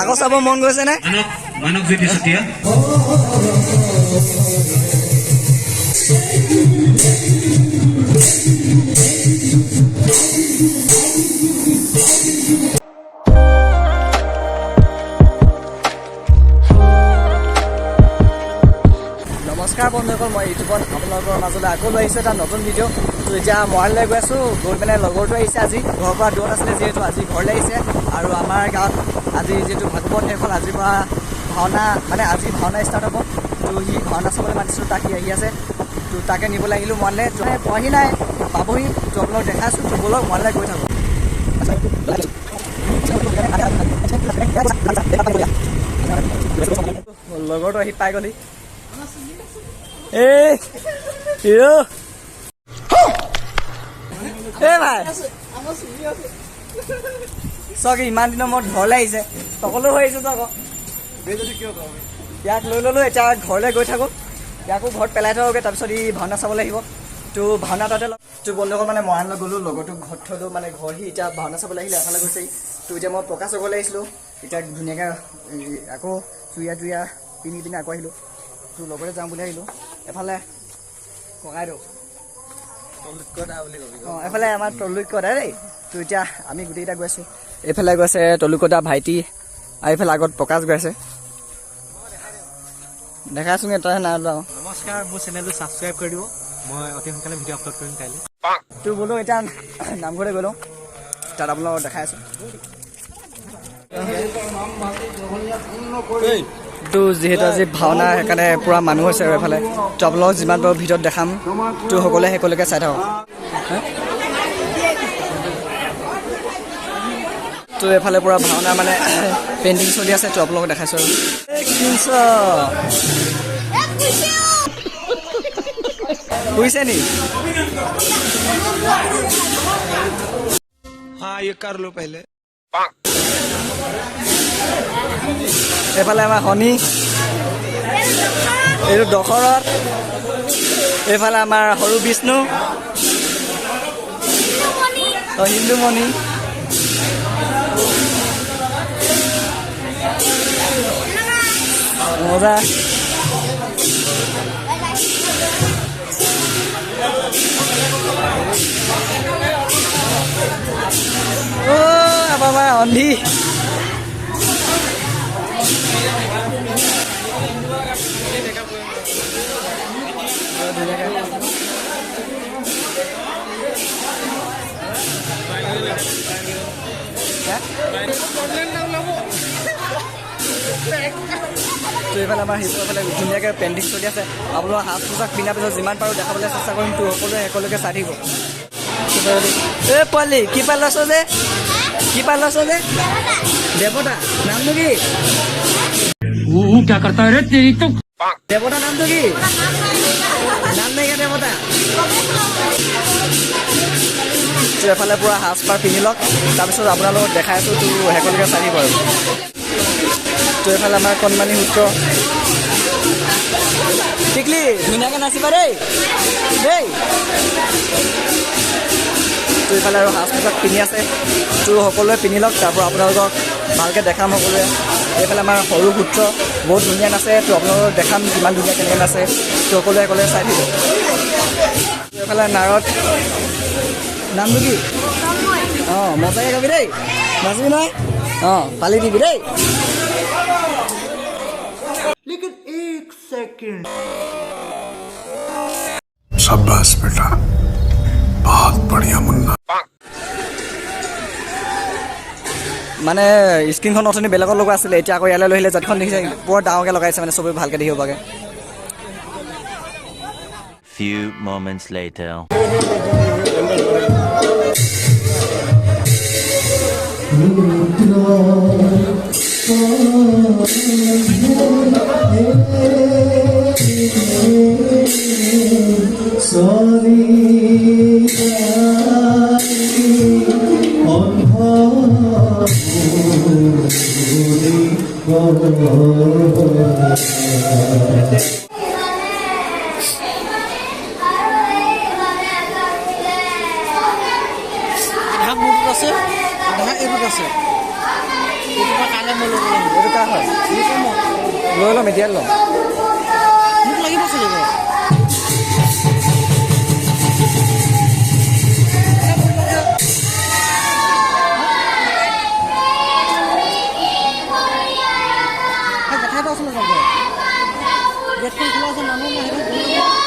আগত চাব মন গৈছে নে? নমস্কাৰ বন্ধুসকল, মই ইউটিউবত আপোনালোকৰ মাজলৈ আকৌ লৈ আহিছোঁ এটা নতুন ভিডিঅ'। তো এতিয়া মৰাণলৈ গৈ আছোঁ, গৈ পেলাই লগৰটো আহিছে। আজি ঘৰৰ পৰা দূৰত আছিলে যিহেতু আজি ঘৰলৈ আহিছে। আৰু আমাৰ গাঁৱত আজি যিহেতু ভাগৱত শেষ হ'ল, আজিৰ পৰা ভাওনা মানে আজি ভাওনা ষ্টাৰ্ট হ'ব। তো সি ভাওনা চাবলৈ মাতিছোঁ, তাক সি আহি আছে। তো তাকে নিবলৈ আহিলোঁ মৰাণলৈ। পোৱাহি নাই, পাবহি। তো আপোনালোক দেখাইছোঁ, তো ব'লক মৰাণলৈ গৈ থাকোঁ। লগৰটো আহি পাই গ'লি। ভাই চক ইমান দিনৰ মূৰত ঘৰলৈ আহিছে, সকলো হৈ আহিছে। তক ইয়াক লৈ ল'লোঁ, এতিয়া ঘৰলৈ গৈ থাকোঁ। ইয়াকো ঘৰত পেলাই থওঁগৈ, তাৰপিছত ই ভাওনা চাবলৈ আহিব। তো ভাওনা তাতে তো বন্ধুসকল মানে মৰাণলৈ গ'লোঁ, লগৰটোক ঘৰত থলোঁ। মানে ঘৰ সি এতিয়া ভাওনা চাবলৈ আহিলে, এফালে গৈছে। তো এতিয়া মই প্ৰকাশ ঘৰলৈ আহিছিলোঁ। এতিয়া ধুনীয়াকৈ আকৌ চুৰিয়া পিন্ধি পিনে আকৌ আহিলোঁ। তো লগতে যাওঁ বুলি আহিলোঁ। এফালে ককাইদেউ অঁ, এফালে আমাৰ তলুকদা দেই। তো এতিয়া আমি গোটেইকেইটা গৈ আছোঁ। এইফালে গৈছে তলুকদা ভাইটি, আৰু এইফালে আগত প্ৰকাশ গৈ আছে। দেখাইছোঁগৈ, তই নাই ওলাওঁ। নমস্কাৰ, মোৰ চেনেলটো ছাবস্ক্ৰাইব কৰি দিব। মই অতি সোনকালে ভিডিঅ' আপলোড কৰিম কাইলৈ। তো বোলো এতিয়া নামঘৰতে গৈ লওঁ, তাত আপোনালোকক দেখাই আছোঁ। তো যিহেতু আজি ভাওনা, সেইকাৰণে পূৰা মানুহ হৈছে। আৰু এইফালে তো আপোনালোকক যিমান পাৰোঁ ভিডিঅ'ত দেখাম। তো সকলোৱে সকলোকে চাই থাকক। তো এইফালে পূৰা ভাওনা মানে পেইণ্টিং চলি আছে। তো আপোনালোকক দেখাইছোঁ। বুজিছে নি? এইফালে আমাৰ শনি, এইটো দশৰথ, এইফালে আমাৰ সৰু বিষ্ণু, হিন্দুমণি, মজা। আমাৰ অন্ধি তো এইফালে আমাৰ শিৱৰফালে ধুনীয়াকৈ পেইণ্টিং চলি আছে। আপোনালোকৰ সাজ পোছাক পিন্ধাৰ পিছত যিমান পাৰোঁ দেখাবলৈ চেষ্টা কৰিম। তো সকলোৱে একেলগে চাই থাকিব। এই পোৱালি কি পাল লৈছ যে? কি পাল লৈছ যে? দেৱতা নামটো কি? দেৱতা নামটো কি? নাম নাইকিয়া দেৱতা। তো এফালে পূৰা সাজপাৰ পিন্ধি লওক, তাৰপিছত আপোনালোকক দেখাই আছোঁ। তো সকলোকে চাই থাকিব। আৰু তো এইফালে আমাৰ কণমানি সূত্ৰ টিকলি, ধুনীয়াকৈ নাচিবা দেই দেই। তো এইফালে আৰু সাজ পোছাক পিন্ধি আছে। তো সকলোৱে পিন্ধি লওক, তাৰপৰা আপোনালোকক ভালকৈ দেখাম সকলোৱে। এইফালে আমাৰ সৰু সূত্ৰ বহুত ধুনীয়া নাচে। তো আপোনালোকক দেখাম কিমান ধুনীয়া কেনেকৈ নাচে। তো সকলোৱে সকলোৱে চাই দিব। এইফালে নাৰদ, নামটো কি? অঁ, মজাকৈ গাবি দেই, নাচিবি নহয়। অঁ, পালি দিবি দেই। शाबाश बेटा, बहुत बढ़िया मुन्ना। মানে স্ক্ৰীণখন অথনি বেলেগত লগা আছিলে, এতিয়া আকৌ ইয়ালৈ লৈ আহিলে। যাতখন দেখিছে বৰ ডাঙৰকৈ লগাইছে, মানে চবেই ভালকৈ দেখিব পাগে। Few moments later. আছে নহয় এইটোত আছে এইটো মই কাইলৈ মই ল'ব লাগিব এইটো কাৰ হয় লৈ ল'ম এতিয়া ল'ম মোক লাগিব চলিব কথা এটা আছিলে যাব গেটখন খোলা আছে মানুহ নাহিব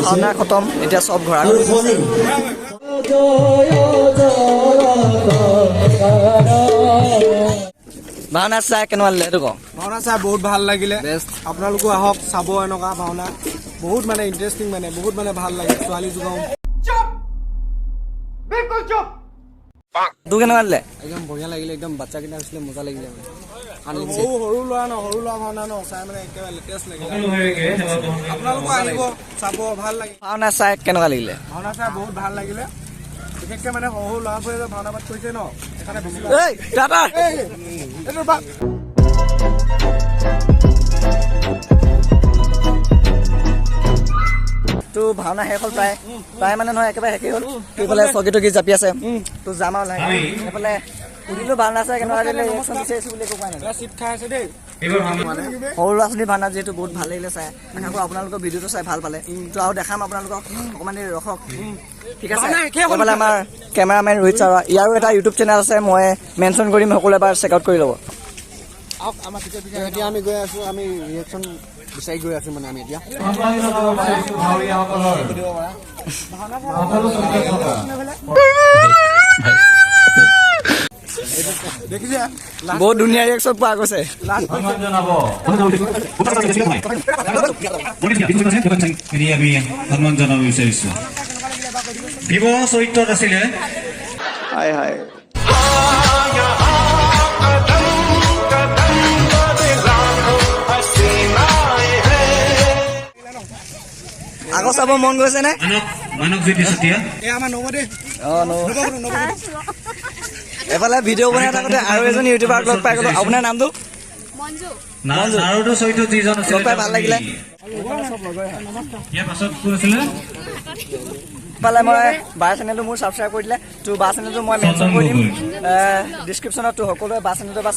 ভাওনা খতম এতিয়া সব ঘৰ ভাওনা চাই কেনেকুৱা লাগিলে সেইটো কওঁ ভাওনা চাই বহুত ভাল লাগিলে আপোনালোকো আহক চাব এনেকুৱা ভাওনা বহুত মানে ইন্টাৰেষ্টিং মানে বহুত মানে ভাল লাগে ছোৱালী যোগাও তোৰ কেনেকুৱা লাগিলে একদম বঢ়িয়া লাগিলে একদম বাচ্চা কেইটা হৈছিলে মজা লাগিলে সৰু ল'ৰা ভাওনা ন চাই মানে একেবাৰে লেটেষ্ট লাগিলে আপোনালোকো আহিব চাব ভাল লাগে ভাওনা চাই কেনেকুৱা লাগিলে ভাওনা চাই বহুত ভাল লাগিলে বিশেষকে মানে সৰু ল'ৰাবোৰে যে ভাওনা পাঠ কৰিছে ন এখানে বেছি তো ভাওনা শেষ হ'ল প্ৰায় মানে নহয় একেবাৰে শেষেই হ'ল সেইফালে চকী টকী জাপি আছে তো যাম আৰু লাহে সেইফালে সুধিলো ভাওনা চাই কেনেকুৱা লাগিলে ৰিয়েকশ্যন বিচাৰিছো বুলি একো কোৱা নাই চিট খাই আছে দেই সৰু ল'ৰা ছোৱালী ভাওনা যিহেতু বহুত ভাল লাগিলে চাই আশা কৰোঁ আপোনালোকৰ ভিডিঅ'টো চাই ভাল পালে তো আৰু দেখাম আপোনালোকক অকণমান দেৰি ৰখক ঠিক আছে এইফালে আমাৰ কেমেৰামেন ৰোহিত ছাৰ ইয়াৰো এটা ইউটিউব চেনেল আছে মই মেনশ্যন কৰিম সকলোৱে এবাৰ চেক আউট কৰি ল'ব এতিয়া আমি গৈ আছো আমি ৰিয়েকশ্যন বিচাৰি গৈ আছো মানে আমি এতিয়া দেখিছে বহুত ধুনীয়া ৰিয়েকশ্যন পোৱা গৈছে আমি সন্মান জনাব বিচাৰিছো ভিভ চৰিত্ৰত আছিলে আকৌ চাব মন গৈছে নে মানৱ জ্যোতি চতিয়া এফালে ভিডিঅ' বনাই থাকোঁতে আৰু এজন ইউটিউবাৰক লগ পাই গ'লো আপোনাৰ নামটো নাৰুতো চৰিত্ৰত যিজন আছিলে লগ পাই ভাল লাগিলে ইয়াৰ পাছত কোন আছিলে পালে মই বাৰ চেনেলটো মোৰ ছাবস্ক্ৰাইব কৰি দিলে তো বাৰ চেনেলটো মই মেনশ্যন কৰি দিম ডিছক্ৰিপশ্যনত তো সকলোৱে বাৰ চেনেলটো বা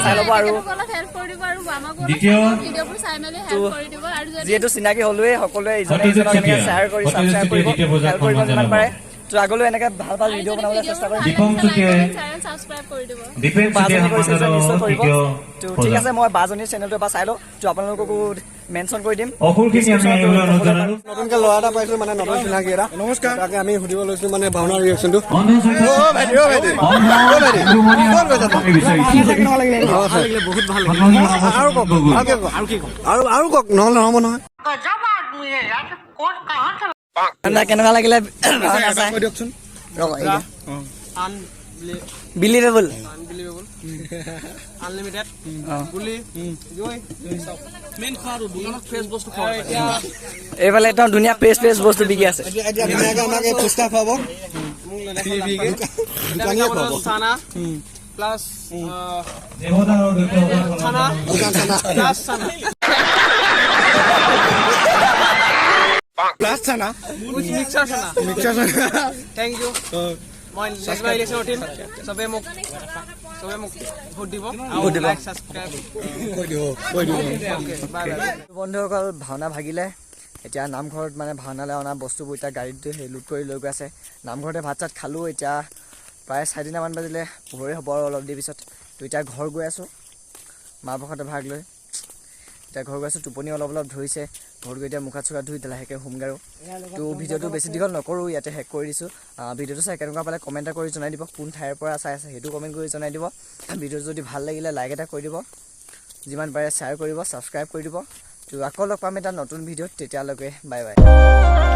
চাই ল'ব আৰু যিহেতু চিনাকি হ'লোৱে সকলোৱে ইজনে ইজনক এনেকৈ শ্বেয়াৰ কৰি ছাবস্ক্ৰাইব কৰিব হেল্প কৰিব যিমান পাৰে তো আগলৈ এনেকৈ ভাল ভাল ভিডিঅ' বনাবলৈ চেষ্টা কৰিম বাজনী কৰিছে নিশ্চয় কৰিব তো ঠিক আছে মই বাজনীৰ চেনেলটো এবাৰ চাই লওঁ তো আপোনালোককো মেনশ্যন কৰি দিম নতুনকে ল'ৰা এটা পাইছো মানে নতুন চিনাকি এটা নমস্কাৰ তাকে আমি সুধিব লৈছো মানে ভাওনাৰ ৰিয়েকশ্যনটো বহুত ভাল আৰু কওক নহ'লে নহ'ব নহয় কেনেকুৱা লাগিলে দিয়কচোন বিলিভেবল আনবিলিভেবল আনলিমিটেড গুলি জয় মেইন খাৰু দোকানত ফ্ৰেছ বস্তু খাওঁ এইফালে একদম ধুনীয়া ফ্ৰেছ ফ্ৰেছ বস্তু বিকি আছে এতিয়া ধুনীয়াকৈ আমাক ফুচকা খুৱাব চানা প্লাছ চানা প্লাছ চানা প্লাছ চানা উইথ মিক্সাৰ চানা থেংক ইউ মই নেক্সট বাৰ ইলেকশ্যন উঠিম চবে মোক ভোট দিব লাইক সাবস্ক্ৰাইব বন্ধুসকল ভাওনা ভাগিলে এতিয়া নামঘৰত মানে ভাওনালৈ অনা বস্তুবোৰ এতিয়া গাড়ীত লোড কৰি লৈ গৈ আছে নামঘৰতে ভাত চাত খালোঁ এতিয়া প্ৰায় 4:30 মান বাজিলে পোহৰে হ'ব আৰু অলপ দেৰি পিছত তো এতিয়া ঘৰ গৈ আছোঁ মাহ প্ৰসাদে ভাগ লৈ এতিয়া ঘৰ গৈ আছোঁ টোপনি অলপ ধৰিছে ঘৰত গৈ এতিয়া মুখ হাত চুখ ধুই লাহেকৈ হোমগৈ আৰু তো ভিডিঅ'টো বেছি দীঘল নকৰোঁ ইয়াতে শেষ কৰি দিছোঁ ভিডিঅ'টো চাই কেনেকুৱা পালে কমেণ্ট কৰি জনাই দিব কোন ঠাইৰ পৰা চাই আছে সেইটো কমেণ্ট কৰি জনাই দিব ভিডিঅ'টো যদি ভাল লাগিলে লাইক এটা কৰি দিব যিমান পাৰে শ্বেয়াৰ কৰিব ছাবস্ক্ৰাইব কৰি দিব তো আকৌ লগ পাম এটা নতুন ভিডিঅ'ত তেতিয়ালৈকে বাই বাই